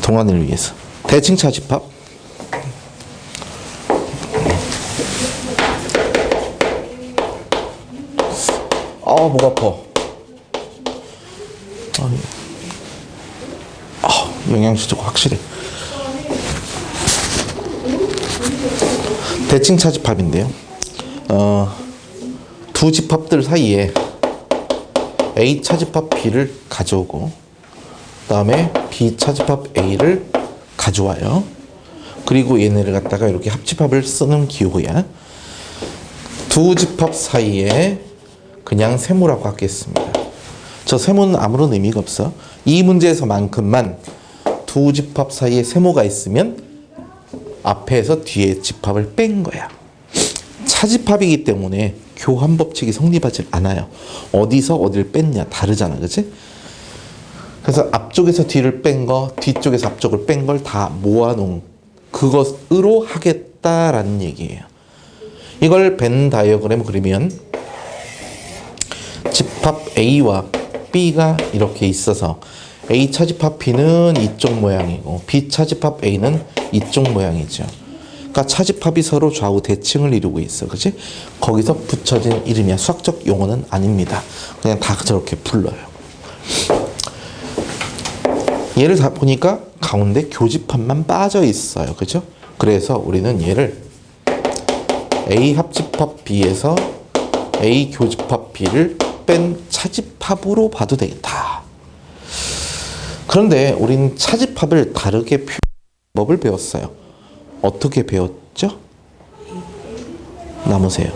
동안을 위해서. 대칭차 집합. 목 아파. 영양실조가 확실해. 대칭차 집합인데요. 두 집합들 사이에 A 차집합 B를 가져오고 그 다음에 B 차집합 A를 가져와요. 그리고 얘네를 갖다가 이렇게 합집합을 쓰는 기호야. 두 집합 사이에 그냥 세모라고 하겠습니다. 저 세모는 아무런 의미가 없어. 이 문제에서만큼만 두 집합 사이에 세모가 있으면 앞에서 뒤에 집합을 뺀 거야. 차집합이기 때문에 교환 법칙이 성립하지 않아요. 어디서 어디를 뺐냐 다르잖아, 그치? 그래서 앞쪽에서 뒤를 뺀 거, 뒤쪽에서 앞쪽을 뺀 걸 다 모아놓은 그것으로 하겠다라는 얘기예요. 이걸 벤 다이어그램 그리면 집합 A와 B가 이렇게 있어서 A 차집합 B는 이쪽 모양이고 B 차집합 A는 이쪽 모양이죠. 그러니까 차집합이 서로 좌우 대칭을 이루고 있어, 그렇지? 거기서 붙여진 이름이야. 수학적 용어는 아닙니다. 그냥 다 저렇게 불러요. 얘를 다 보니까 가운데 교집합만 빠져 있어요, 그렇죠? 그래서 우리는 얘를 A 합집합 B에서 A 교집합 B를 뺀 차집합으로 봐도 되겠다. 그런데 우리는 차집합을 다르게 법을 배웠어요. 어떻게 배웠죠? 남으세요.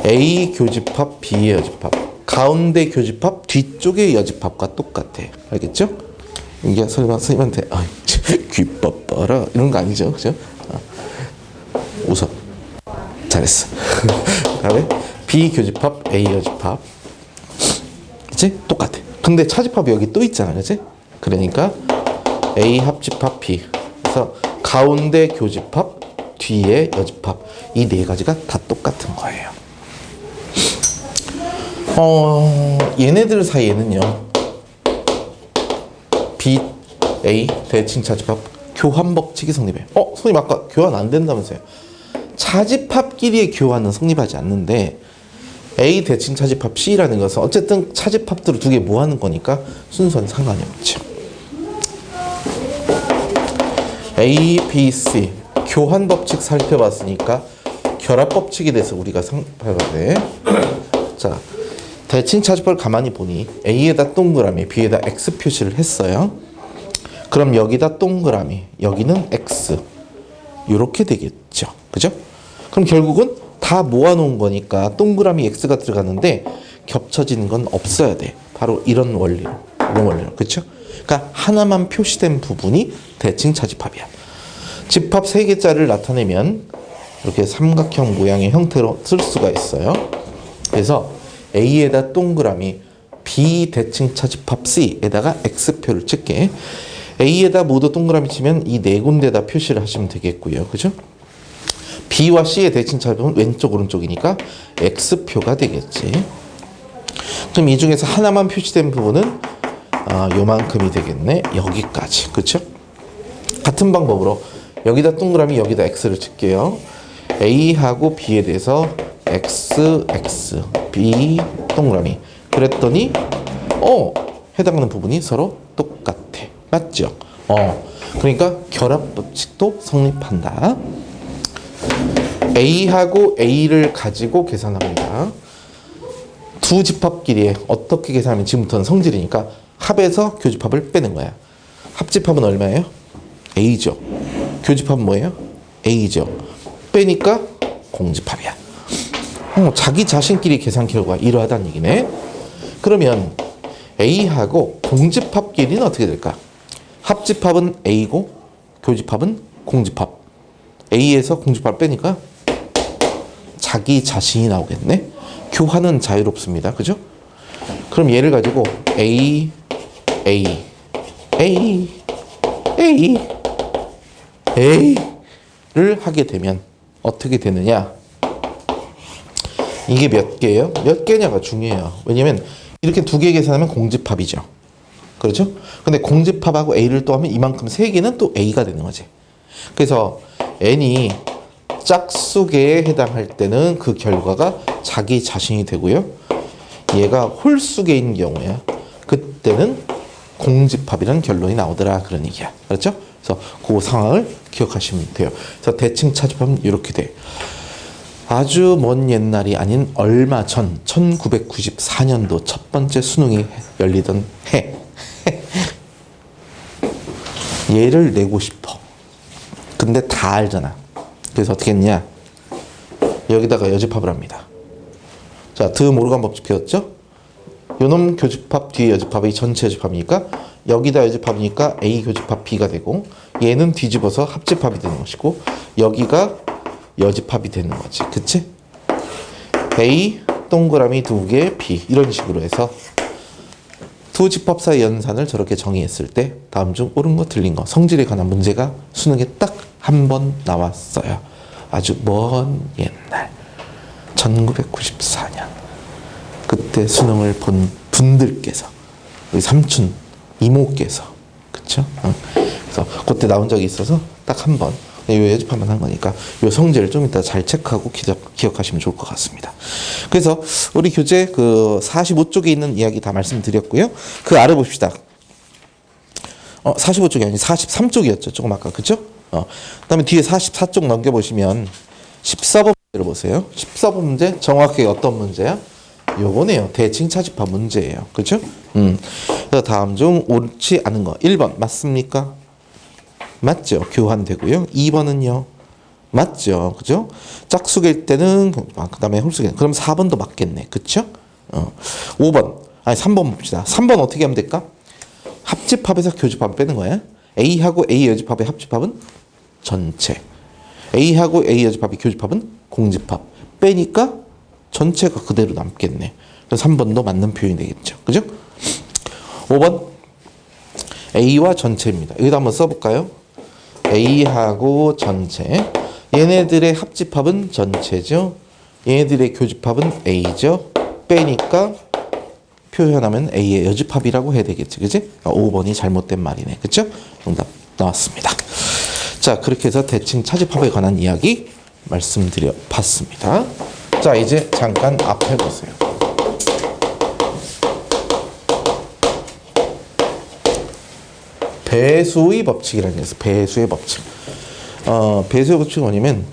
A 교집합 B의 여집합, 가운데 교집합 뒤쪽의 여집합과 똑같아. 알겠죠? 이게 설마 선생님한테 귀법 봐라 이런 거 아니죠, 그죠? 웃어. 잘했어. 그다음에 B 교집합 A 여집합, 그치? 똑같아. 근데 차집합이 여기 또 있잖아, 그치? 그러니까 A 합집합 B, 그래서 가운데 교집합 뒤에 여집합, 이 네 가지가 다 똑같은 거예요. 얘네들 사이에는요, B, A 대칭 차집합 교환 법칙이 성립해요. 선생님 아까 교환 안 된다면서요? 차집합끼리의 교환은 성립하지 않는데 A 대칭 차집합 C라는 것은 어쨌든 차집합들을 두 개 모아는 거니까 순서는 상관이 없죠. A, B, C 교환 법칙 살펴봤으니까 결합 법칙에 대해서 우리가 살펴봐야 돼. 자, 대칭 차집합을 가만히 보니 A에다 동그라미, B에다 X 표시를 했어요. 그럼 여기다 동그라미, 여기는 X, 이렇게 되겠죠, 그죠? 그럼 결국은 다 모아놓은 거니까 동그라미 X가 들어가는데 겹쳐지는 건 없어야 돼. 바로 이런 원리로, 그렇죠? 그러니까 하나만 표시된 부분이 대칭 차집합이야. 집합 3개짜리를 나타내면 이렇게 삼각형 모양의 형태로 쓸 수가 있어요. 그래서 A에다 동그라미, B 대칭 차집합 C에다가 X표를 칠게. A에다 모두 동그라미 치면 이 네 군데다 표시를 하시면 되겠고요, 그죠? B와 C의 대칭 차집합은 왼쪽 오른쪽이니까 X표가 되겠지. 그럼 이 중에서 하나만 표시된 부분은 요만큼이 되겠네. 여기까지. 그렇죠? 같은 방법으로 여기다 동그라미, 여기다 X를 칠게요. A하고 B에 대해서 X, X, B 동그라미. 그랬더니 해당하는 부분이 서로 똑같아. 맞죠? 그러니까 결합 법칙도 성립한다. A하고 A를 가지고 계산합니다. 두 집합끼리 어떻게 계산하면 지금부터는 성질이니까 합에서 교집합을 빼는 거야. 합집합은 얼마예요? A죠. 교집합은 뭐예요? A죠. 빼니까 공집합이야. 자기 자신끼리 계산 결과가 이러하다는 얘기네. 그러면 A하고 공집합끼리는 어떻게 될까? 합집합은 A고 교집합은 공집합. A에서 공집합을 빼니까 자기 자신이 나오겠네. 교환은 자유롭습니다. 그죠? 그럼 얘를 가지고 A, A, A, A, A를 하게 되면 어떻게 되느냐? 이게 몇 개예요? 몇 개냐가 중요해요. 왜냐면 이렇게 두 개 계산하면 공집합이죠. 그렇죠? 근데 공집합하고 A를 또 하면 이만큼 세 개는 또 A가 되는 거지. 그래서 n이 짝수계에 해당할 때는 그 결과가 자기 자신이 되고요. 얘가 홀수계인 경우야. 그때는 공집합이라는 결론이 나오더라. 그런 얘기야. 그렇죠? 그래서 그 상황을 기억하시면 돼요. 그래서 대칭 차집하면 이렇게 돼. 아주 먼 옛날이 아닌 얼마 전 1994년도 첫 번째 수능이 열리던 해. 얘를 내고 싶어. 근데 다 알잖아. 그래서 어떻게 했냐? 여기다가 여집합을 합니다. 자, 드 모르간 법칙 배웠죠? 요놈 교집합 뒤에 여집합이 전체 여집합이니까 여기다 여집합이니까 A 교집합 B가 되고 얘는 뒤집어서 합집합이 되는 것이고 여기가 여집합이 되는 거지. 그치? A 동그라미 2개 B 이런 식으로 해서 두 집합 사이 연산을 저렇게 정의했을 때 다음 중 옳은 거 틀린 거 성질에 관한 문제가 수능에 딱 한 번 나왔어요. 아주 먼 옛날 1994년 그때 수능을 본 분들께서 우리 삼촌 이모께서 그쵸? 그래서 그때 나온 적이 있어서 딱 한 번 요 여집합만 한 거니까 요 성질을 좀 이따 잘 체크하고 기억하시면 좋을 것 같습니다. 그래서 우리 교재 그 45쪽에 있는 이야기 다 말씀드렸고요. 그 아래 봅시다. 45쪽이 아니 43쪽이었죠. 조금 아까 그죠? 그다음에 뒤에 44쪽 넘겨보시면 14번 문제를 보세요. 14번 문제 정확하게 어떤 문제야? 요거네요. 대칭 차집합 문제예요. 그죠? 그래서 다음 중 옳지 않은 거 1번 맞습니까? 맞죠. 교환되고요. 2번은요. 맞죠. 그죠? 짝수일 때는 그다음에 홀수일 그럼 4번도 맞겠네. 그쵸? 5번. 아니 3번 봅시다. 3번 어떻게 하면 될까? 합집합에서 교집합 빼는 거야. A하고 A 여집합의 합집합은 전체. A하고 A 여집합의 교집합은 공집합. 빼니까 전체가 그대로 남겠네. 그래서 3번도 맞는 표현이 되겠죠. 그죠? 5번. A와 전체입니다. 여기다 한번 써볼까요? A하고 전체. 얘네들의 합집합은 전체죠. 얘네들의 교집합은 A죠. 빼니까 표현하면 A의 여집합이라고 해야 되겠지. 그지? 5번이 잘못된 말이네. 그쵸? 정답 나왔습니다. 자, 그렇게 해서 대칭 차집합에 관한 이야기 말씀드려 봤습니다. 자, 이제 잠깐 앞에 보세요. 배수의 법칙이라는 게 있어요. 배수의 법칙. 배수의 법칙은 뭐냐면,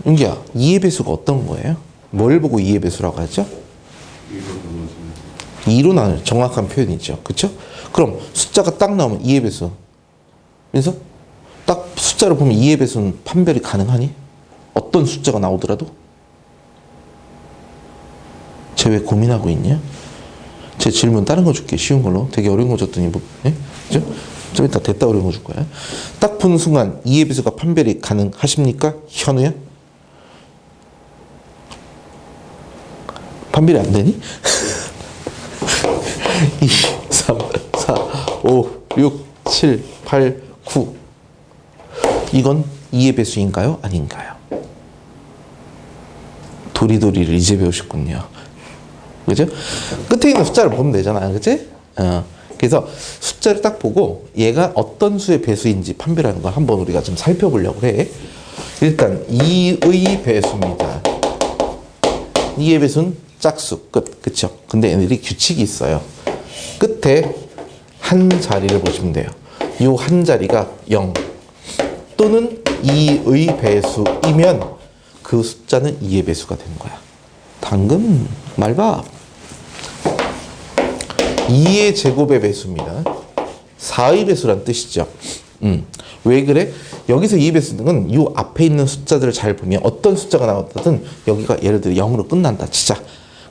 윤기야, 이의 배수가 어떤 거예요? 뭘 보고 이의 배수라고 하죠? 2로 나누는 정확한 표현이죠. 그쵸? 그럼 숫자가 딱 나오면 2의 배수. 그래서 딱 숫자를 보면 2의 배수는 판별이 가능하니? 어떤 숫자가 나오더라도? 쟤 왜 고민하고 있냐? 제 질문 다른 거 줄게. 쉬운 걸로. 되게 어려운 거 줬더니 뭐, 예? 그죠? 좀 이따 됐다 어려운 거 줄 거야. 딱 보는 순간 2의 배수가 판별이 가능하십니까? 현우야? 판별이 안 되니? 2, 3, 4, 5, 6, 7, 8, 9. 이건 2의 배수인가요? 아닌가요? 도리도리를 이제 배우셨군요. 그죠? 끝에 있는 숫자를 보면 되잖아요. 그치? 그래서 숫자를 딱 보고 얘가 어떤 수의 배수인지 판별하는 걸 한번 우리가 좀 살펴보려고 해. 일단 2의 배수입니다. 2의 배수는 짝수 끝. 그쵸? 근데 얘네들이 규칙이 있어요. 끝에 한 자리를 보시면 돼요. 이 한 자리가 0 또는 2의 배수이면 그 숫자는 2의 배수가 되는 거야. 당근, 말밥. 2의 제곱의 배수입니다. 4의 배수란 뜻이죠. 왜 그래? 여기서 2의 배수는 이 앞에 있는 숫자들을 잘 보면 어떤 숫자가 나왔든 여기가 예를 들어 0으로 끝난다 치자.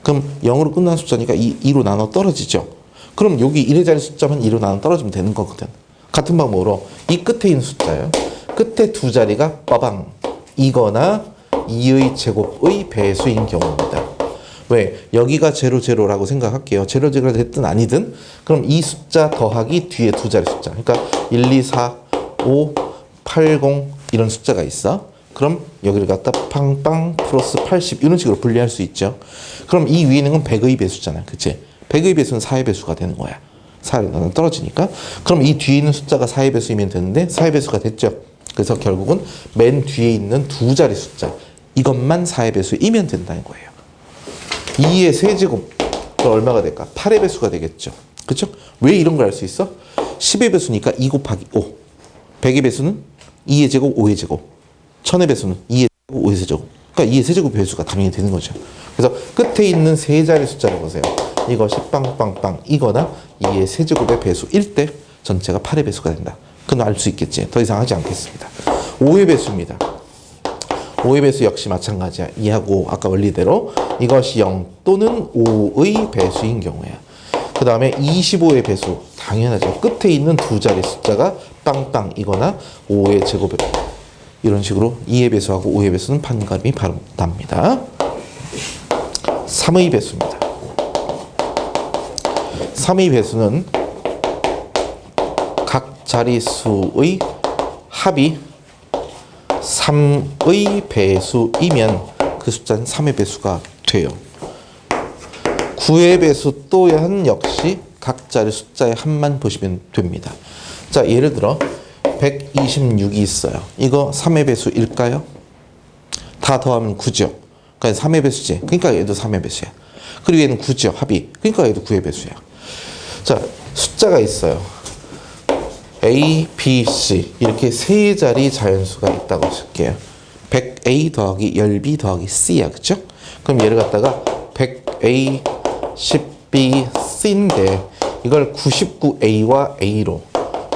그럼 0으로 끝난 숫자니까 2로 나눠 떨어지죠. 그럼 여기 1의 자리 숫자만 2로 나눠 떨어지면 되는 거거든. 같은 방법으로 이 끝에 있는 숫자요. 끝에 두 자리가 빠방 이거나 2의 제곱의 배수인 경우입니다. 왜? 여기가 제로라고 생각할게요. 제로가 됐든 아니든 그럼 이 숫자 더하기 뒤에 두 자리 숫자. 그러니까 1, 2, 4, 5, 8, 0 이런 숫자가 있어. 그럼 여기를 갖다 빵빵 플러스 80 이런 식으로 분리할 수 있죠. 그럼 이 위에 있는 건 100의 배수잖아. 그치? 100의 배수는 4의 배수가 되는 거야. 4는 떨어지니까. 그럼 이 뒤에 있는 숫자가 4의 배수이면 되는데 4의 배수가 됐죠. 그래서 결국은 맨 뒤에 있는 두 자리 숫자 이것만 4의 배수이면 된다는 거예요. 2의 세제곱 얼마가 될까? 8의 배수가 되겠죠. 그렇죠? 왜 이런 걸 알 수 있어? 10의 배수니까 2 곱하기 5. 100의 배수는 2의 제곱, 5의 제곱. 1000의 배수는 2의 제곱, 5의 세제곱. 그러니까 2의 세제곱 배수가 당연히 되는 거죠. 그래서 끝에 있는 세 자리 숫자를 보세요. 이것이 빵빵빵 이거나 2의 세제곱의 배수일 때 전체가 8의 배수가 된다. 그건 알 수 있겠지. 더 이상 하지 않겠습니다. 5의 배수입니다. 5의 배수 역시 마찬가지야. 2하고 아까 원리대로 이것이 0 또는 5의 배수인 경우야. 그 다음에 25의 배수 당연하죠. 끝에 있는 두 자리 숫자가 빵빵 이거나 5의 제곱에 이런 식으로 2의 배수하고 5의 배수는 판가름이 바로 납니다. 3의 배수입니다. 3의 배수는 각 자릿수의 합이 3의 배수이면 그 숫자는 3의 배수가 돼요. 9의 배수 또한 역시 각 자리 숫자의 합만 보시면 됩니다. 자, 예를 들어 126이 있어요. 이거 3의 배수일까요? 다 더하면 9죠. 그러니까 3의 배수지. 그러니까 얘도 3의 배수야. 그리고 얘는 9죠. 합이. 그러니까 얘도 9의 배수야. 자, 숫자가 있어요. A, B, C 이렇게 세 자리 자연수가 있다고 칠게요. 100A 더하기 10B 더하기 C야. 그쵸? 그럼 얘를 갖다가 100A, 10B, C인데 이걸 99A와 A로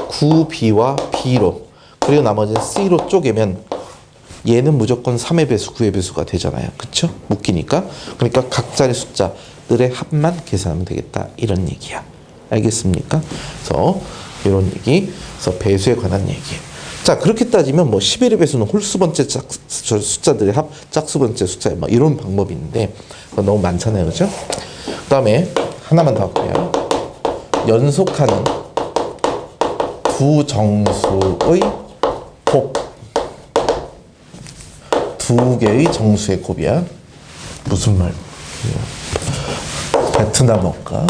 9B와 B로 그리고 나머지는 C로 쪼개면 얘는 무조건 3의 배수, 9의 배수가 되잖아요. 그쵸? 묶이니까. 그러니까 각 자리 숫자들의 합만 계산하면 되겠다. 이런 얘기야. 알겠습니까? 그래서 이런 얘기. 그래서 배수에 관한 얘기. 자, 그렇게 따지면 뭐 11의 배수는 홀수 번째 숫자들의 합, 짝수 번째 숫자 막 이런 방법이 있는데 그건 너무 많잖아요. 그죠? 그 다음에 하나만 더 할게요. 연속하는 두 정수의 곱. 두 개의 정수의 곱이야. 무슨 말? 베트남어인가?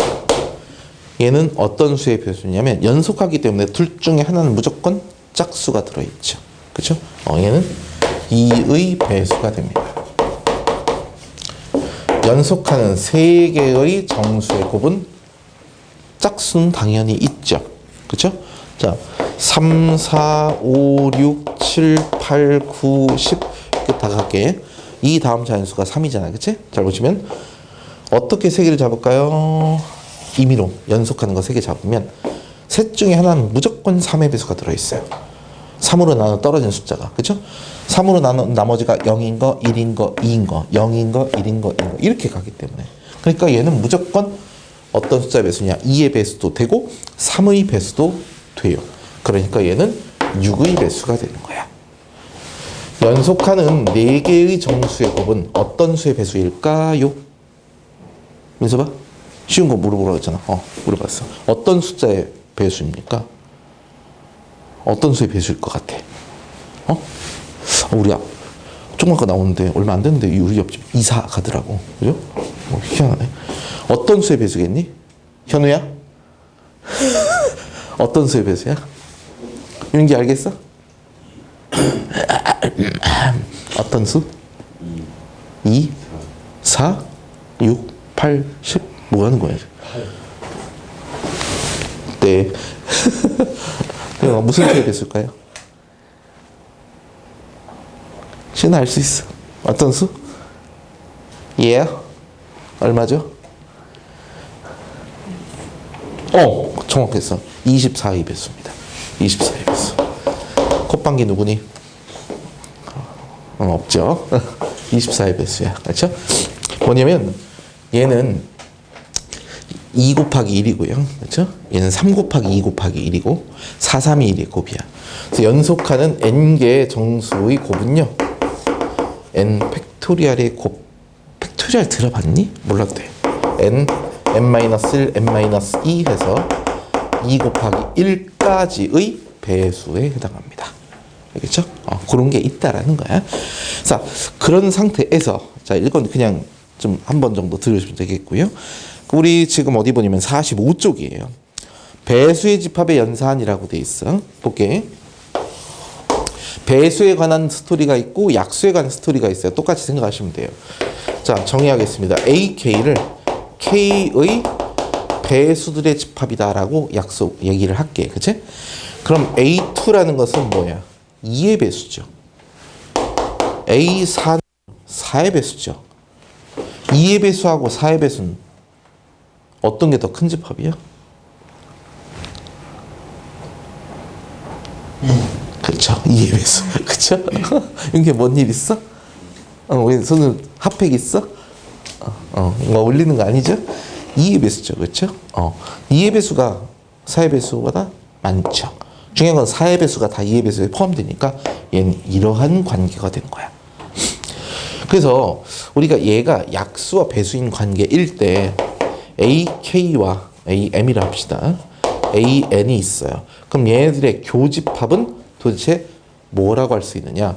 얘는 어떤 수의 배수냐면 연속하기 때문에 둘 중에 하나는 무조건 짝수가 들어있죠. 그렇죠? 얘는 2의 배수가 됩니다. 연속하는 세 개의 정수의 곱은 짝수는 당연히 있죠. 그렇죠? 자, 3, 4, 5, 6, 7, 8, 9, 10 이렇게 다 갈게. 이 다음 자연수가 3이잖아. 그치? 잘 보시면 어떻게 세 개를 잡을까요? 임의로 연속하는 거 세 개 잡으면 셋 중에 하나는 무조건 3의 배수가 들어있어요. 3으로 나눠 떨어진 숫자가. 그쵸? 3으로 나눠 나머지가 0인 거, 1인 거, 2인 거, 0인 거, 1인 거, 2인 거 이렇게 가기 때문에 그러니까 얘는 무조건 어떤 숫자의 배수냐 2의 배수도 되고 3의 배수도 돼요. 그러니까 얘는 6의 배수가 되는 거야. 연속하는 4개의 정수의 곱은 어떤 수의 배수일까요? 민서봐? 쉬운 거 물어보라고 했잖아. 물어봤어. 어떤 숫자의 배수입니까? 어떤 수의 배수일 것 같아? 우리 조금 아까 나오는데 얼마 안 됐는데 우리 옆집 이사 가더라고. 그죠? 희한하네. 어떤 수의 배수겠니? 현우야? 어떤 수의 배수야? 윤기 알겠어? 어떤 수? 2, 4, 6, 8, 10 뭐 하는 거야? 네. 무슨 수의 배수일까요? 신은 알 수 있어. 어떤 수? 얼마죠? 정확했어. 24의 배수입니다. 24의 배수. 콧방귀 누구니? 없죠. 24의 배수야. 그렇죠? 뭐냐면 얘는 2 곱하기 1이고요. 그렇죠? 얘는 3 곱하기 2 곱하기 1이고 4, 3이 1의 곱이야. 그래서 연속하는 n개의 정수의 곱은요. n 팩토리얼의 곱. 팩토리얼 들어봤니? 몰라도 돼. n-1, n-2 해서 2 곱하기 1까지의 배수에 해당합니다. 알겠죠? 그런 게 있다라는 거야. 자, 그런 상태에서 자, 이건 그냥 좀 한 번 정도 들으시면 되겠고요. 우리 지금 어디 보냐면 45쪽이에요. 배수의 집합의 연산이라고 돼 있어. 볼게. 배수에 관한 스토리가 있고 약수에 관한 스토리가 있어요. 똑같이 생각하시면 돼요. 자, 정의하겠습니다. AK를 K의 배수들의 집합이다라고 얘기를 할게. 그치? 그럼 A2라는 것은 뭐야? 2의 배수죠. A4는 4의 배수죠. 2의 배수하고 4의 배수는 어떤 게 더 큰 집합이야? 그렇죠. 2의 배수. 그렇죠? 이게 뭔 일 있어? 왜 손을 핫팩 있어? 뭐 올리는 거 아니죠? 2의 배수죠. 그렇죠? 2의 배수가 4의 배수보다 많죠. 중요한 건 4의 배수가 다 2의 배수에 포함되니까 얘는 이러한 관계가 되는 거야. 그래서 우리가 얘가 약수와 배수인 관계일 때 AK와 AM이라 합시다. AN이 있어요. 그럼 얘네들의 교집합은 도대체 뭐라고 할 수 있느냐?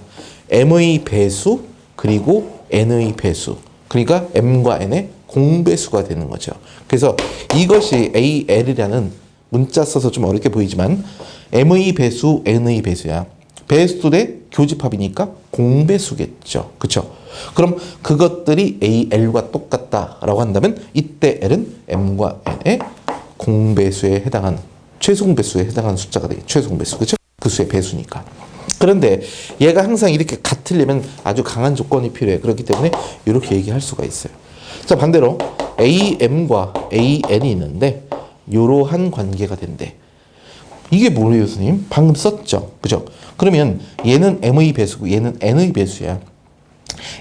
M의 배수 그리고 N의 배수. 그러니까 M과 N의 공배수가 되는 거죠. 그래서 이것이 AL이라는 문자 써서 좀 어렵게 보이지만 M의 배수, N의 배수야. 배수들의 교집합이니까 공배수겠죠. 그렇죠? 그럼 그것들이 AL과 똑같다라고 한다면 이때 L은 M과 N의 공배수에 해당한 최소공배수에 해당하는 숫자가 되겠죠. 최소공배수. 그렇죠? 그 수의 배수니까. 그런데 얘가 항상 이렇게 같으려면 아주 강한 조건이 필요해. 그렇기 때문에 이렇게 얘기할 수가 있어요. 자, 반대로 AM과 AN이 있는데 이러한 관계가 된대. 이게 뭐예요, 선생님? 방금 썼죠. 그죠? 그러면 얘는 M의 배수고 얘는 N의 배수야.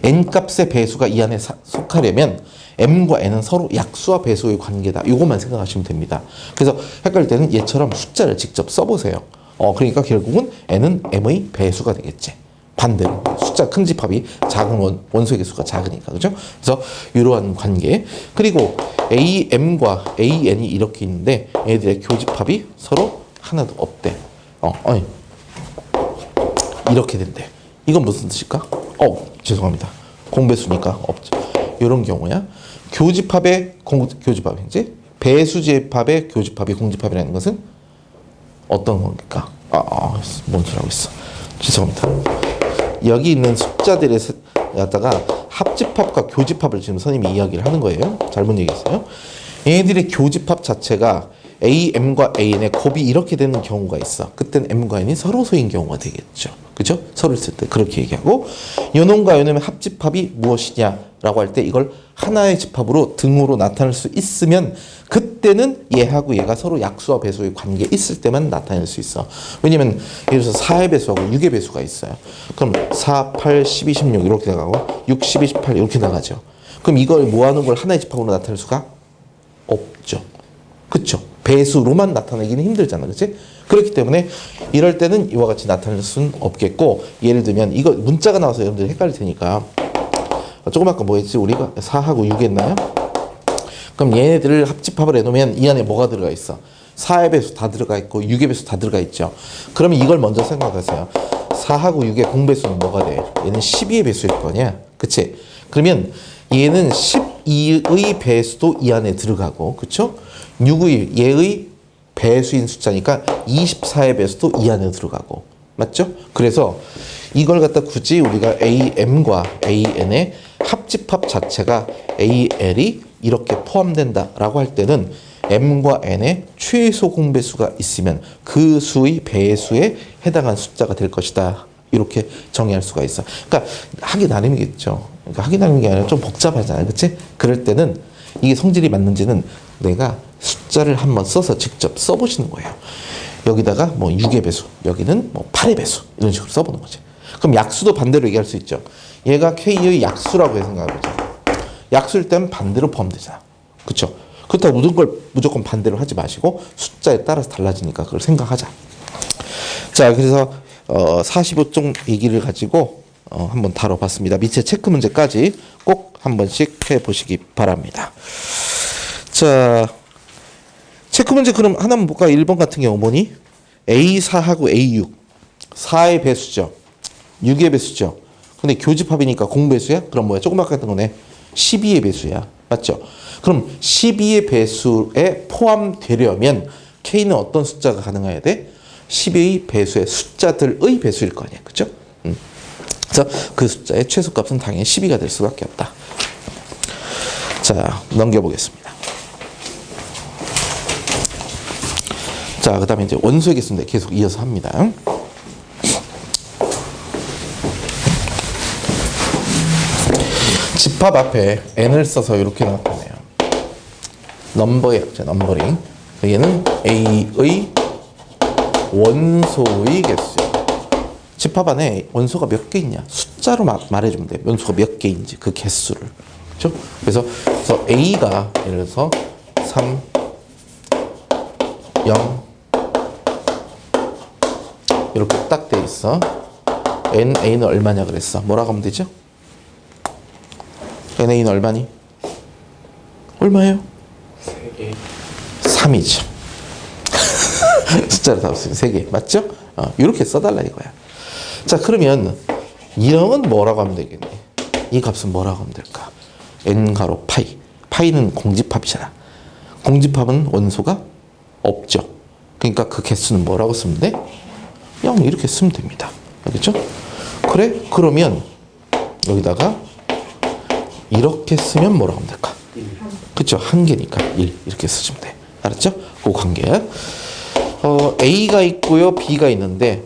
N값의 배수가 이 안에 속하려면 M과 N은 서로 약수와 배수의 관계다. 이것만 생각하시면 됩니다. 그래서 헷갈릴 때는 얘처럼 숫자를 직접 써보세요. 그러니까 결국은 N은 M의 배수가 되겠지. 반대로 숫자 큰 집합이 작은 원소의 개수가 작으니까. 그죠? 그래서 이러한 관계. 그리고 AM과 AN이 이렇게 있는데 얘들의 교집합이 서로 하나도 없대. 이렇게 된대. 이건 무슨 뜻일까? 죄송합니다. 공배수니까 없죠. 이런 경우야. 교집합의 교집합인지 배수집합의 교집합이 공집합이라는 것은 어떤 겁니까? 뭔 소리 하고 있어. 죄송합니다. 여기 있는 숫자들에 갖다가 합집합과 교집합을 지금 선생님이 이야기를 하는 거예요. 잘못 얘기했어요. 얘네들의 교집합 자체가 AM과 AN의 곱이 이렇게 되는 경우가 있어. 그때는 M과 N이 서로소인 경우가 되겠죠. 그죠? 서로 있을 때 그렇게 얘기하고, 요놈과 요놈의 합집합이 무엇이냐라고 할 때 이걸 하나의 집합으로 등호로 나타낼 수 있으면 그때는 얘하고 얘가 서로 약수와 배수의 관계에 있을 때만 나타낼 수 있어. 왜냐면 예를 들어서 4의 배수하고 6의 배수가 있어요. 그럼 4, 8, 12, 16 이렇게 나가고 6, 12, 18 이렇게 나가죠. 그럼 이걸 모아놓은 걸 하나의 집합으로 나타낼 수가 없죠. 그쵸? 배수로만 나타내기는 힘들잖아. 그치? 그렇기 때문에 이럴 때는 이와 같이 나타낼 수는 없겠고, 예를 들면 이거 문자가 나와서 여러분들 헷갈릴 테니까 조금 아까 뭐 했지? 우리가 4하고 6 했나요? 그럼 얘네들을 합집합을 해놓으면 이 안에 뭐가 들어가 있어? 4의 배수 다 들어가 있고 6의 배수 다 들어가 있죠. 그러면 이걸 먼저 생각하세요. 4하고 6의 공배수는 뭐가 돼? 얘는 12의 배수일 거냐? 그치? 그러면 얘는 12의 배수도 이 안에 들어가고, 그쵸? 6의 얘의 배수인 숫자니까 24의 배수도 이 안에 들어가고, 맞죠? 그래서 이걸 갖다 굳이 우리가 AM과 AN의 합집합 자체가 AL이 이렇게 포함된다라고 할 때는 M과 N의 최소 공배수가 있으면 그 수의 배수에 해당한 숫자가 될 것이다. 이렇게 정의할 수가 있어. 그러니까 하기 나름이겠죠. 그러니까 하기 나름이 아니라 좀 복잡하잖아요. 그치? 그럴 때는 이게 성질이 맞는지는 내가 숫자를 한번 써서 직접 써보시는 거예요. 여기다가 뭐 6의 배수, 여기는 뭐 8의 배수 이런 식으로 써보는 거지. 그럼 약수도 반대로 얘기할 수 있죠. 얘가 K의 약수라고 생각해보자. 약수일 때는 반대로 포함되잖아. 그쵸? 그렇다고 모든 걸 무조건 반대로 하지 마시고 숫자에 따라서 달라지니까 그걸 생각하자. 자, 그래서 45쪽 얘기를 가지고 한번 다뤄봤습니다. 밑에 체크 문제까지 꼭 한 번씩 해보시기 바랍니다. 자, 체크 문제 그럼 하나만 볼까? 1번 같은 경우 뭐니? A4하고 A6 4의 배수죠. 6의 배수죠. 근데 교집합이니까 공배수야? 그럼 뭐야? 조금 아까 했던 거네. 12의 배수야. 맞죠? 그럼 12의 배수에 포함되려면 K는 어떤 숫자가 가능해야 돼? 12의 배수의 숫자들의 배수일 거 아니야. 그죠? 그래서 그 숫자의 최소값은 당연히 12가 될 수밖에 없다. 자, 넘겨보겠습니다. 자, 그 다음에 이제 원소의 개수인데 계속 이어서 합니다. 집합 앞에 n을 써서 이렇게 나타내요. 넘버의 약자, 넘버링. 얘는 A의 원소의 개수예요. 집합 안에 원소가 몇 개 있냐? 숫자로 말해주면 돼. 원소가 몇 개인지 그 개수를. 그렇죠? 그래서 A가 예를 들어서 3, 0 이렇게 딱 돼 있어. A는 얼마냐 그랬어? 뭐라고 하면 되죠? A는 얼마니? 얼마예요? 3개. 3이죠. 숫자를 다 없으면 3개. 맞죠? 이렇게 써달라 이거야. 자, 그러면 0은 뭐라고 하면 되겠니? 이 값은 뭐라고 하면 될까? n가로 파이. 파이는 공집합이잖아. 공집합은 원소가 없죠. 그러니까 그 개수는 뭐라고 쓰면 돼? 0 이렇게 쓰면 됩니다. 알겠죠? 그래? 그러면 여기다가 이렇게 쓰면 뭐라고 하면 될까? 그쵸? 한 개니까 1 이렇게 쓰시면 돼. 알았죠? 그 관계. A가 있고요, B가 있는데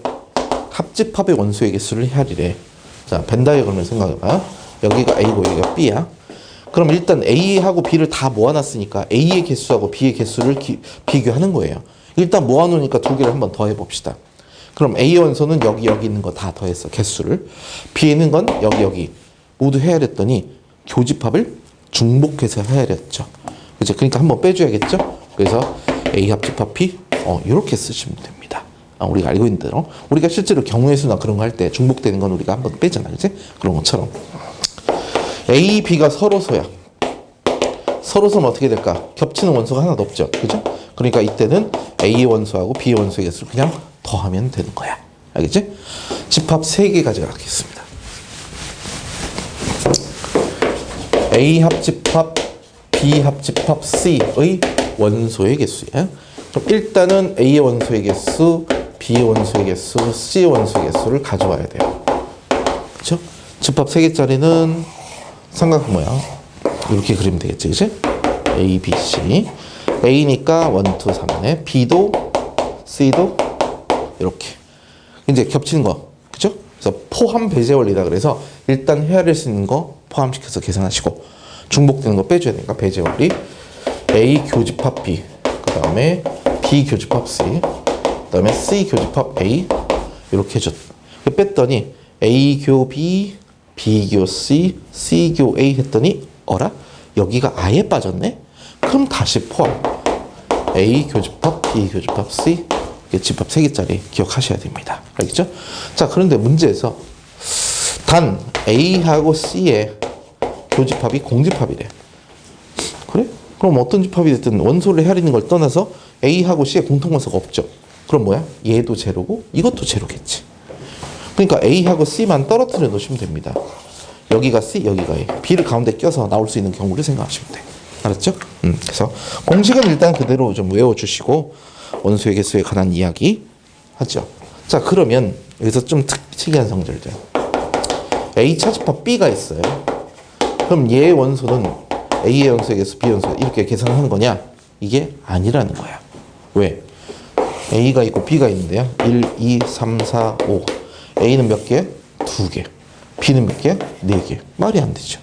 합집합의 원소의 개수를 헤아리래. 자, 벤 다이어그램을 생각해봐. 여기가 A고 여기가 B야. 그럼 일단 A하고 B를 다 모아놨으니까 A의 개수하고 B의 개수를 비교하는 거예요. 일단 모아놓으니까 두 개를 한번 더 해봅시다. 그럼 A 원소는 여기 있는 거 다 더했어, 개수를. B에 있는 건 여기 모두 헤아렸더니 교집합을 중복해서 헤아렸죠. 그죠? 그러니까 한번 빼줘야겠죠? 그래서 A 합집합 P 이렇게 쓰시면 됩니다. 우리가 알고 있는 대로. 우리가 실제로 경우의 수나 그런 거 할 때 중복되는 건 우리가 한번 빼잖아. 그지? 그런 것처럼. A, B가 서로소야. 서로소는 어떻게 될까? 겹치는 원소가 하나도 없죠. 그죠? 그러니까 이때는 A 원소하고 B 원소의 개수를 그냥 더하면 되는 거야. 알겠지? 집합 3개 가져가겠습니다. A 합집합, B 합집합 C의 원소의 개수야. 그럼 일단은 A의 원소의 개수, B의 원소의 개수, C의 원소의 개수를 가져와야 돼요. 그렇죠? 집합 3개짜리는 삼각 뭐야? 이렇게 그리면 되겠지, 그치? A, B, C. A니까 1, 2, 3네. B도, C도 이렇게. 이제 겹치는 거, 그죠? 그래서 포함 배제 원리다. 그래서 일단 헤아릴 수 있는 거 포함시켜서 계산하시고 중복되는 거 빼줘야 되니까 배제 원리. A 교집합 B, 그 다음에 B 교집합 C, 그 다음에 C 교집합 A 이렇게 해줬. 뺐더니 A 교 B, B 교 C, C 교 A 했더니 어라? 여기가 아예 빠졌네? 그럼 다시 포함. A 교집합 B 교집합 C 집합 3개짜리 기억하셔야 됩니다. 알겠죠? 자, 그런데 문제에서 단 A하고 C의 교집합이 공집합이래. 그래? 그럼 어떤 집합이 됐든 원소를 헤아리는 걸 떠나서 A하고 C의 공통원소가 없죠. 그럼 뭐야? 얘도 제로고 이것도 제로겠지. 그러니까 A하고 C만 떨어뜨려 놓으시면 됩니다. 여기가 C, 여기가 A. B를 가운데 껴서 나올 수 있는 경우를 생각하시면 돼. 알았죠? 그래서 공식은 일단 그대로 좀 외워주시고 원소의 개수에 관한 이야기 하죠. 자, 그러면 여기서 좀 특이한 성질들. A 차집합 B가 있어요. 그럼 얘의 원소는 A의 원소의 개수, B의 원소 이렇게 계산하는 거냐? 이게 아니라는 거야. 왜? A가 있고 B가 있는데요. 1, 2, 3, 4, 5. A는 몇 개? 2개. B는 몇 개? 4개. 말이 안 되죠.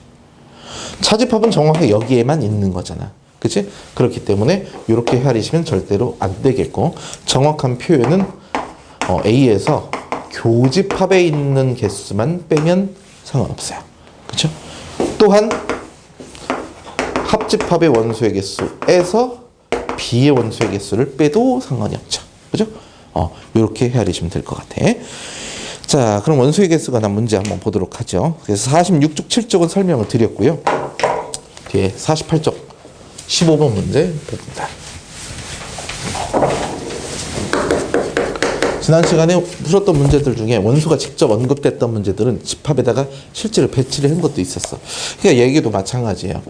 차집합은 정확하게 여기에만 있는 거잖아. 그치? 그렇기 때문에 이렇게 헤아리시면 절대로 안 되겠고, 정확한 표현은 A에서 교집합에 있는 개수만 빼면 상관없어요. 그쵸? 또한 합집합의 원소의 개수에서 B의 원소의 개수를 빼도 상관이 없죠. 그죠? 이렇게 헤아리시면 될 것 같아. 자, 그럼 원소의 개수가 난 문제 한번 보도록 하죠. 그래서 46쪽, 7쪽은 설명을 드렸고요. 뒤에 48쪽, 15번 문제 봅니다. 지난 시간에 풀었던 문제들 중에 원소가 직접 언급됐던 문제들은 집합에다가 실제로 배치를 한 것도 있었어. 그러니까 얘기도 마찬가지예요.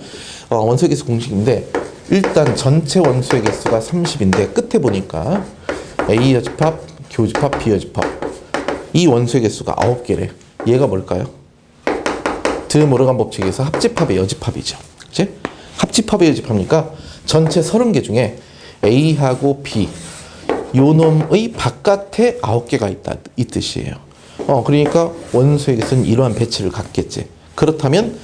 원소의 개수 공식인데 일단 전체 원소의 개수가 30인데 끝에 보니까 A 여집합, 교집합, B 여집합 이 원소의 개수가 9개래. 얘가 뭘까요? 드모르간 법칙에서 합집합의 여집합이죠. 그치? 합집합의 여집합이니까 전체 30개 중에 A하고 B 요 놈의 바깥에 9개가 있다 이 뜻이에요. 그러니까 원소의 개수는 이러한 배치를 갖겠지. 그렇다면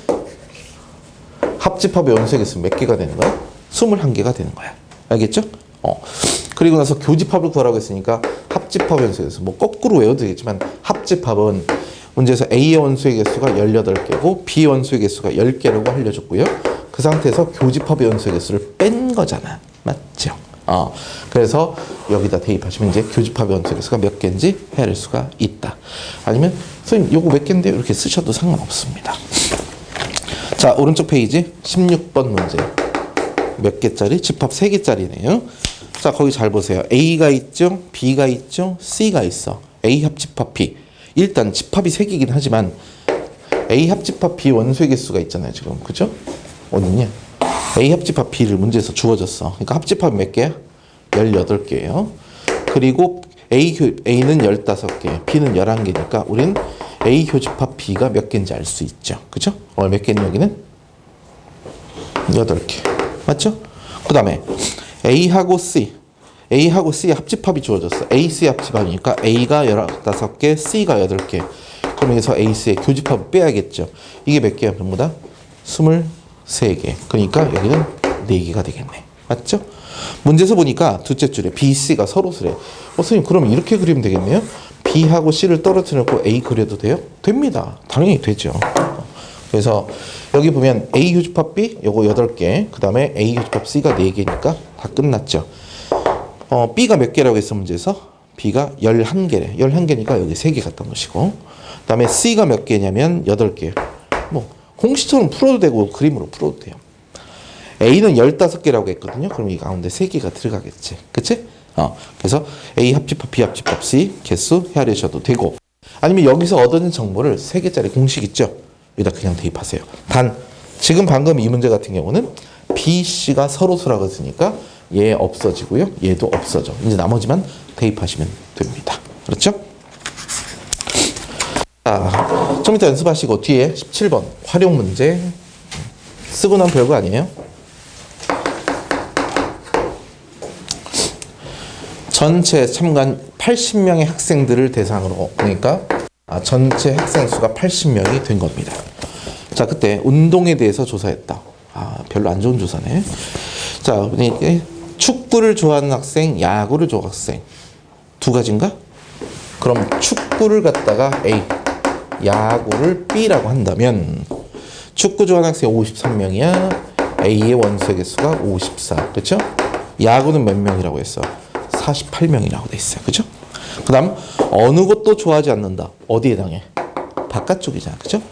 합집합의 원소의 개수는 몇 개가 되는 거야? 21개가 되는 거야. 알겠죠? 그리고 나서 교집합을 구하라고 했으니까 합집합의 원소의 개수 뭐 거꾸로 외워도 되겠지만 합집합은 문제에서 A의 원소의 개수가 18개고 B의 원소의 개수가 10개라고 알려줬고요. 그 상태에서 교집합의 원소의 개수를 뺀 거잖아. 맞죠? 그래서 여기다 대입하시면 이제 교집합의 원소의 개수가 몇 개인지 헤아릴 수가 있다. 아니면 선생님 요거 몇 개인데요? 이렇게 쓰셔도 상관없습니다. 자, 오른쪽 페이지 16번 문제. 몇 개짜리? 집합 3개짜리네요. 자, 거기 잘 보세요. A가 있죠? B가 있죠? C가 있어. A 합집합 B. 일단 집합이 3개이긴 하지만 A 합집합 B 원소의 개수가 있잖아요. 지금. 그죠? 어딨냐? A 합집합 B를 문제에서 주어졌어. 그러니까 합집합이 몇 개야? 18개예요. 그리고 A는 15개, B는 11개니까 우린 A 교집합 B가 몇 개인지 알 수 있죠. 그죠? 몇 개는 여기는? 8개. 맞죠? 그 다음에 A하고 C. A하고 C의 합집합이 주어졌어. A, C 합집합이니까 A가 15개, C가 8개. 그럼 여기서 A, C의 교집합을 빼야겠죠. 이게 몇 개야? 전부 다? 23개. 그러니까 여기는 4개가 되겠네. 맞죠? 문제에서 보니까 둘째 줄에 B, C가 서로수래. 선생님 그럼 이렇게 그리면 되겠네요. B하고 C를 떨어뜨려 놓고 A 그려도 돼요? 됩니다. 당연히 되죠. 그래서 여기 보면 A 교집합 B 요거 8개, 그 다음에 A 교집합 C가 4개니까 다 끝났죠. B가 몇 개라고 했어 문제에서? B가 11개래. 11개니까 여기 3개 갔던 것이고, 그 다음에 C가 몇 개냐면 8개. 뭐 공식처럼 풀어도 되고 그림으로 풀어도 돼요. A는 15개라고 했거든요. 그럼 이 가운데 3개가 들어가겠지. 그치? 그래서 A 합집합, B 합집합, C 개수 헤아리셔도 되고, 아니면 여기서 얻은 정보를 3개짜리 공식 있죠? 여기다 그냥 대입하세요. 단 지금 방금 이 문제 같은 경우는 B, C가 서로수라고 했으니까 얘 없어지고요. 얘도 없어져. 이제 나머지만 대입하시면 됩니다. 그렇죠? 자, 좀 이따 연습하시고 뒤에 17번 활용 문제 쓰고 나면 별거 아니에요. 전체 참관 80명의 학생들을 대상으로, 그러니까 전체 학생 수가 80명이 된 겁니다. 자, 그때 운동에 대해서 조사했다. 별로 안 좋은 조사네. 자, 축구를 좋아하는 학생, 야구를 좋아하는 학생 두 가지인가? 그럼 축구를 갖다가 A, 야구를 B라고 한다면 축구 좋아하는 학생이 53명이야. A의 원소의 개수가 54. 그렇죠? 야구는 몇 명이라고 했어? 48명이라고 돼 있어요. 그죠? 그 다음 어느 것도 좋아하지 않는다. 어디에 해당해? 바깥쪽이잖아. 그죠?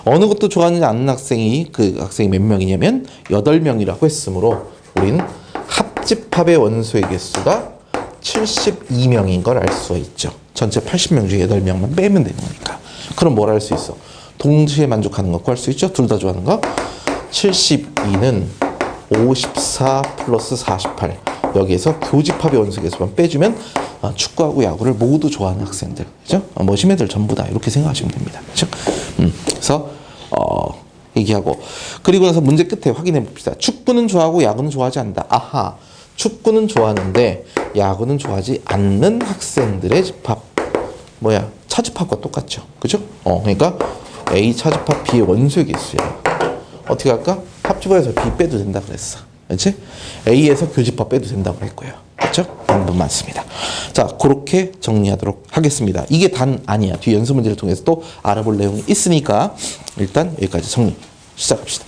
어느 것도 좋아하지 않는 학생이, 그 학생이 몇 명이냐면 8명이라고 했으므로 우린 합집합의 원소의 개수가 72명인 걸 알 수가 있죠. 전체 80명 중에 8명만 빼면 되는 거니까. 그럼 뭘 할 수 있어? 동시에 만족하는 거 구할 수 있죠? 둘 다 좋아하는 거. 72는 54 플러스 48. 여기에서 교집합의 원소의 개수만 빼주면 축구하고 야구를 모두 좋아하는 학생들, 그죠? 머시매들 전부 다 이렇게 생각하시면 됩니다. 그죠? 그래서 얘기하고, 그리고 나서 문제 끝에 확인해 봅시다. 축구는 좋아하고 야구는 좋아하지 않는다. 아하, 축구는 좋아하는데 야구는 좋아하지 않는 학생들의 집합. 뭐야? 차집합과 똑같죠. 그죠? 그러니까 A 차집합 B의 원소의 개수야. 어떻게 할까? 합집합에서 B 빼도 된다 그랬어. 그렇지? A에서 교집합 빼도 된다고 했고요. 그렇죠? 방법 많습니다. 자, 그렇게 정리하도록 하겠습니다. 이게 단 아니야. 뒤 연습 문제를 통해서 또 알아볼 내용이 있으니까 일단 여기까지 정리 시작합시다.